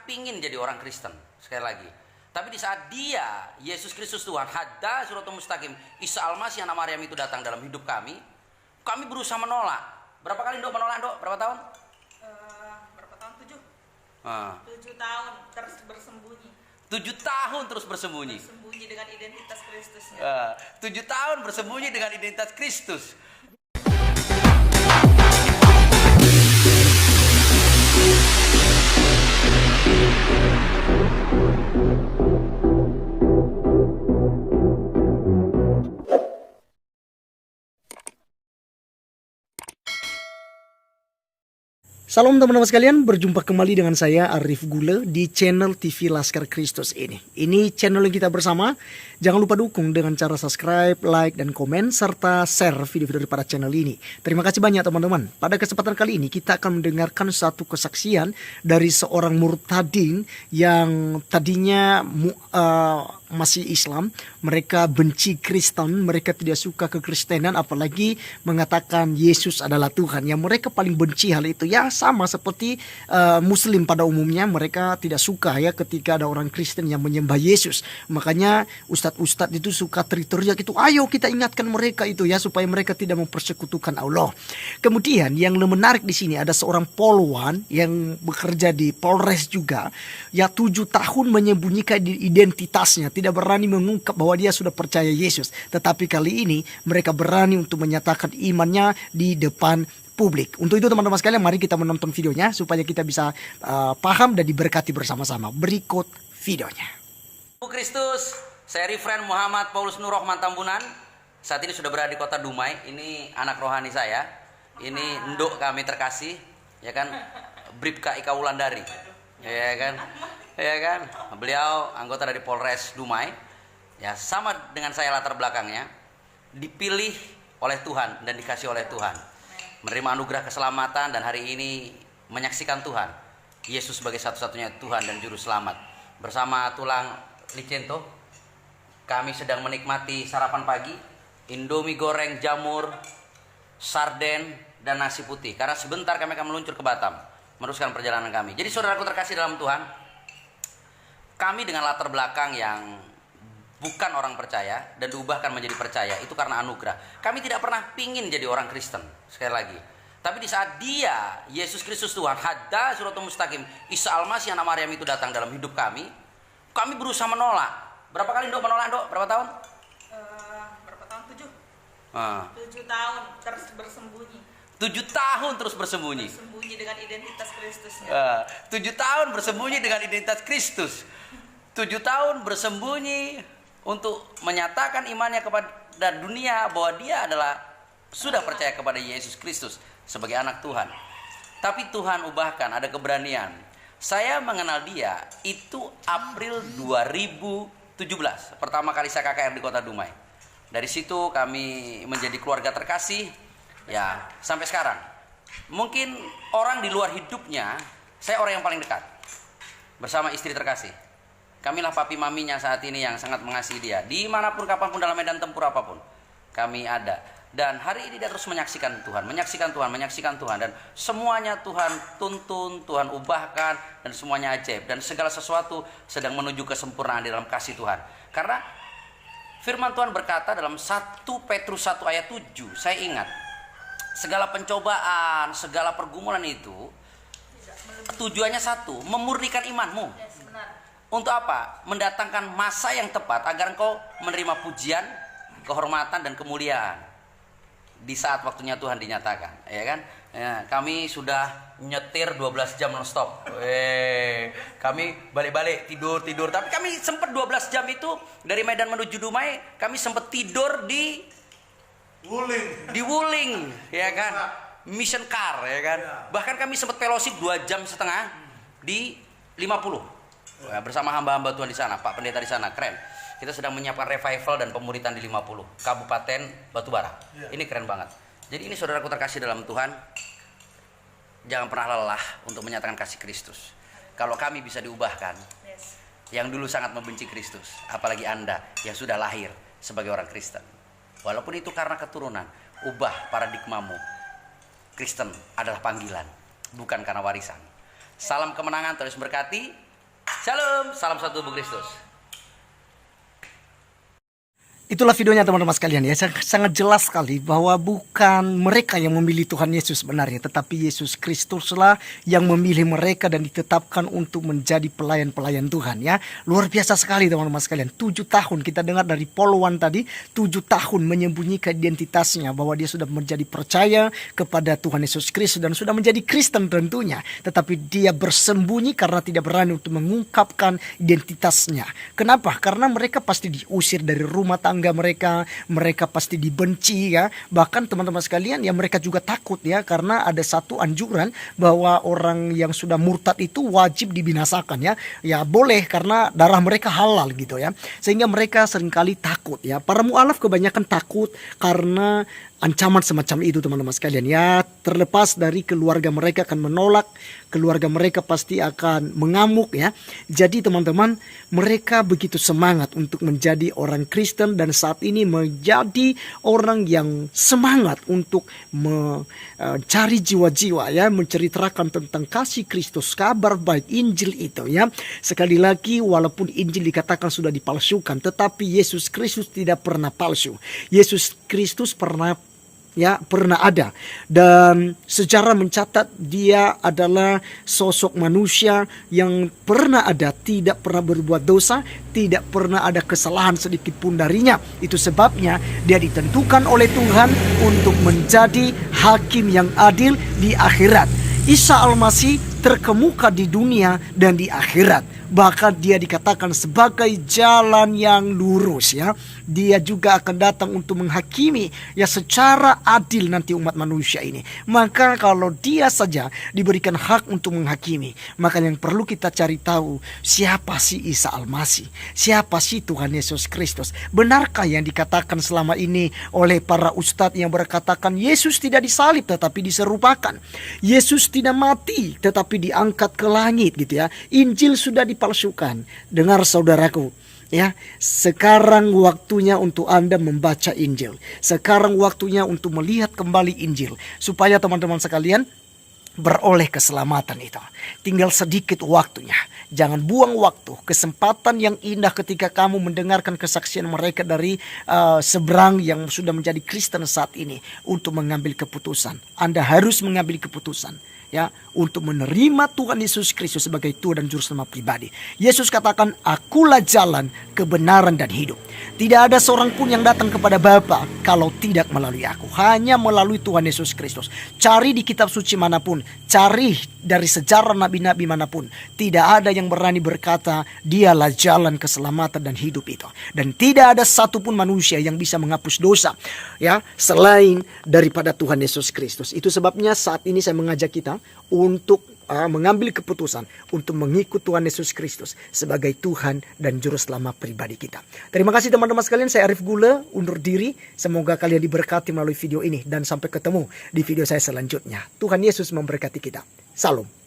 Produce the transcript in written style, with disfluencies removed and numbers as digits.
pingin jadi orang Kristen, sekali lagi. Tapi di saat dia, Yesus Kristus Tuhan, hada suratul mustaqim, Isa Al-Masih anak Maryam itu datang dalam hidup kami berusaha menolak. Berapa kali Dok menolak, Dok? Berapa tahun? Berapa tahun? 7 tahun terus bersembunyi. 7 tahun terus bersembunyi. Bersembunyi dengan identitas Kristusnya. 7 tahun bersembunyi dengan identitas Kristus. Salam teman-teman sekalian, berjumpa kembali dengan saya Arif Gule di channel TV Laskar Kristus ini. Ini channel yang kita bersama. Jangan lupa dukung dengan cara subscribe, like, dan komen, serta share video-video daripada channel ini. Terima kasih banyak teman-teman. Pada kesempatan kali ini kita akan mendengarkan satu kesaksian dari seorang murtadin yang tadinya masih Islam. Mereka benci Kristen, mereka tidak suka kekristenan, apalagi mengatakan Yesus adalah Tuhan. Yang mereka paling benci hal itu, ya sama seperti Muslim pada umumnya, mereka tidak suka ya ketika ada orang Kristen yang menyembah Yesus. Makanya ustadz itu suka teritorial gitu, ayo kita ingatkan mereka itu ya supaya mereka tidak mempersekutukan Allah. Kemudian yang menarik di sini ada seorang polwan yang bekerja di Polres juga, ya 7 tahun menyembunyikan identitasnya, tidak berani mengungkap bahwa dia sudah percaya Yesus. Tetapi kali ini mereka berani untuk menyatakan imannya di depan publik. Untuk itu teman-teman sekalian, mari kita menonton videonya supaya kita bisa paham dan diberkati bersama-sama. Berikut videonya. Kristus, saya Rifren Muhammad Paulus Nur Rahman Tambunan. Saat ini sudah berada di kota Dumai. Ini anak rohani saya. Ini nduk kami terkasih, ya kan? Bribka Ika Wulandari. Ya kan? Ya kan? Beliau anggota dari Polres Dumai. Ya, sama dengan saya latar belakangnya. Dipilih oleh Tuhan dan dikasih oleh Tuhan. Menerima anugerah keselamatan dan hari ini menyaksikan Tuhan. Yesus sebagai satu-satunya Tuhan dan Juru Selamat. Bersama tulang Licento, kami sedang menikmati sarapan pagi, Indomie goreng, jamur, sarden, dan nasi putih. Karena sebentar kami akan meluncur ke Batam, meneruskan perjalanan kami. Jadi saudaraku terkasih dalam Tuhan, kami dengan latar belakang yang bukan orang percaya dan diubahkan menjadi percaya, itu karena anugerah. Kami tidak pernah pingin jadi orang Kristen, sekali lagi. Tapi di saat dia, Yesus Kristus Tuhan, hada suratul mustaqim, Isa Al-Masih anak Maryam itu datang dalam hidup kami berusaha menolak. Berapa kali Dok menolak, Dok? Berapa tahun? Berapa tahun? 7 tahun terus bersembunyi. 7 tahun terus bersembunyi. Bersembunyi dengan identitas Kristusnya. 7 tahun bersembunyi dengan identitas Kristus. 7 tahun bersembunyi untuk menyatakan imannya kepada dunia bahwa dia adalah sudah percaya kepada Yesus Kristus sebagai anak Tuhan. Tapi Tuhan ubahkan, ada keberanian. Saya mengenal dia itu April 2017. Pertama kali saya KKR di kota Dumai. Dari situ kami menjadi keluarga terkasih. Ya, sampai sekarang. Mungkin orang di luar hidupnya, saya orang yang paling dekat. Bersama istri terkasih. Kamilah papi maminya saat ini yang sangat mengasihi dia. Dimanapun, kapanpun, dalam medan tempur apapun, kami ada. Dan hari ini dia terus menyaksikan Tuhan. Dan semuanya Tuhan tuntun, Tuhan ubahkan, dan semuanya ajaib. Dan segala sesuatu sedang menuju kesempurnaan di dalam kasih Tuhan. Karena firman Tuhan berkata dalam 1 Petrus 1 ayat 7, saya ingat, segala pencobaan, segala pergumulan itu tujuannya satu, memurnikan imanmu. Untuk apa? Mendatangkan masa yang tepat agar engkau menerima pujian, kehormatan, dan kemuliaan di saat waktunya Tuhan dinyatakan, ya kan? Ya, kami sudah nyetir 12 jam non-stop. Kami balik-balik tidur, tapi kami sempat 12 jam itu dari Medan menuju Dumai, kami sempat tidur di Wuling, ya kan? Mission car, ya kan? Bahkan kami sempat fellowship 2,5 jam di 50. Ya, bersama hamba-hamba Tuhan di sana, Pak Pendeta di sana, keren. Kita sedang menyiapkan revival dan pemuritan di 50 Kabupaten Batubara. Ini keren banget. Jadi ini saudaraku terkasih dalam Tuhan, jangan pernah lelah untuk menyatakan kasih Kristus. Kalau kami bisa diubahkan, yang dulu sangat membenci Kristus, apalagi Anda yang sudah lahir sebagai orang Kristen. Walaupun itu karena keturunan, ubah paradigmamu. Kristen adalah panggilan, bukan karena warisan. Salam kemenangan, terus berkati. Shalom, salam satu tubuh Kristus. Itulah videonya teman-teman sekalian ya. Sangat jelas sekali bahwa bukan mereka yang memilih Tuhan Yesus sebenarnya, tetapi Yesus Kristuslah yang memilih mereka dan ditetapkan untuk menjadi pelayan-pelayan Tuhan ya. Luar biasa sekali teman-teman sekalian. 7 tahun kita dengar dari Poluan tadi, 7 tahun menyembunyikan identitasnya bahwa dia sudah menjadi percaya kepada Tuhan Yesus Kristus dan sudah menjadi Kristen tentunya. Tetapi dia bersembunyi karena tidak berani untuk mengungkapkan identitasnya. Kenapa? Karena mereka pasti diusir dari rumah tangga mereka pasti dibenci ya. Bahkan teman-teman sekalian ya, mereka juga takut ya, karena ada satu anjuran bahwa orang yang sudah murtad itu wajib dibinasakan ya. Ya boleh karena darah mereka halal gitu ya. Sehingga mereka seringkali takut ya. Para mu'alaf kebanyakan takut karena ancaman semacam itu teman-teman sekalian ya. Terlepas dari keluarga mereka akan menolak, keluarga mereka pasti akan mengamuk ya. Jadi teman-teman, mereka begitu semangat untuk menjadi orang Kristen dan saat ini menjadi orang yang semangat untuk mencari jiwa-jiwa ya, menceritakan tentang kasih Kristus, kabar baik Injil itu ya. Sekali lagi, walaupun Injil dikatakan sudah dipalsukan, tetapi Yesus Kristus tidak pernah palsu. Yesus Kristus pernah ada, dan sejarah mencatat dia adalah sosok manusia yang pernah ada, tidak pernah berbuat dosa, tidak pernah ada kesalahan sedikit pun darinya. Itu sebabnya dia ditentukan oleh Tuhan untuk menjadi hakim yang adil di akhirat. Isa Al-Masih terkemuka di dunia dan di akhirat. Bahkan dia dikatakan sebagai jalan yang lurus ya. Dia juga akan datang untuk menghakimi ya secara adil nanti umat manusia ini. Maka kalau dia saja diberikan hak untuk menghakimi, maka yang perlu kita cari tahu, siapa sih Isa Al-Masih? Siapa sih Tuhan Yesus Kristus? Benarkah yang dikatakan selama ini oleh para ustadz yang berkatakan Yesus tidak disalib tetapi diserupakan, Yesus tidak mati tetapi diangkat ke langit gitu ya. Injil sudah dipalsukan. Dengar saudaraku ya, sekarang waktunya untuk Anda membaca Injil. Sekarang waktunya untuk melihat kembali Injil supaya teman-teman sekalian beroleh keselamatan itu. Tinggal sedikit waktunya. Jangan buang waktu, kesempatan yang indah ketika kamu mendengarkan kesaksian mereka dari seberang yang sudah menjadi Kristen saat ini untuk mengambil keputusan. Anda harus mengambil keputusan ya, untuk menerima Tuhan Yesus Kristus sebagai Tuhan dan Juru Selamat pribadi. Yesus katakan, akulah jalan, kebenaran dan hidup. Tidak ada seorang pun yang datang kepada Bapa kalau tidak melalui aku. Hanya melalui Tuhan Yesus Kristus. Cari di kitab suci manapun, cari dari sejarah nabi-nabi manapun, tidak ada yang berani berkata dialah jalan keselamatan dan hidup itu. Dan tidak ada satupun manusia yang bisa menghapus dosa ya, selain daripada Tuhan Yesus Kristus. Itu sebabnya saat ini saya mengajak kita untuk mengambil keputusan untuk mengikut Tuhan Yesus Kristus sebagai Tuhan dan Juru Selamat pribadi kita. Terima kasih teman-teman sekalian, saya Arif Gule undur diri. Semoga kalian diberkati melalui video ini dan sampai ketemu di video saya selanjutnya. Tuhan Yesus memberkati kita. Salam.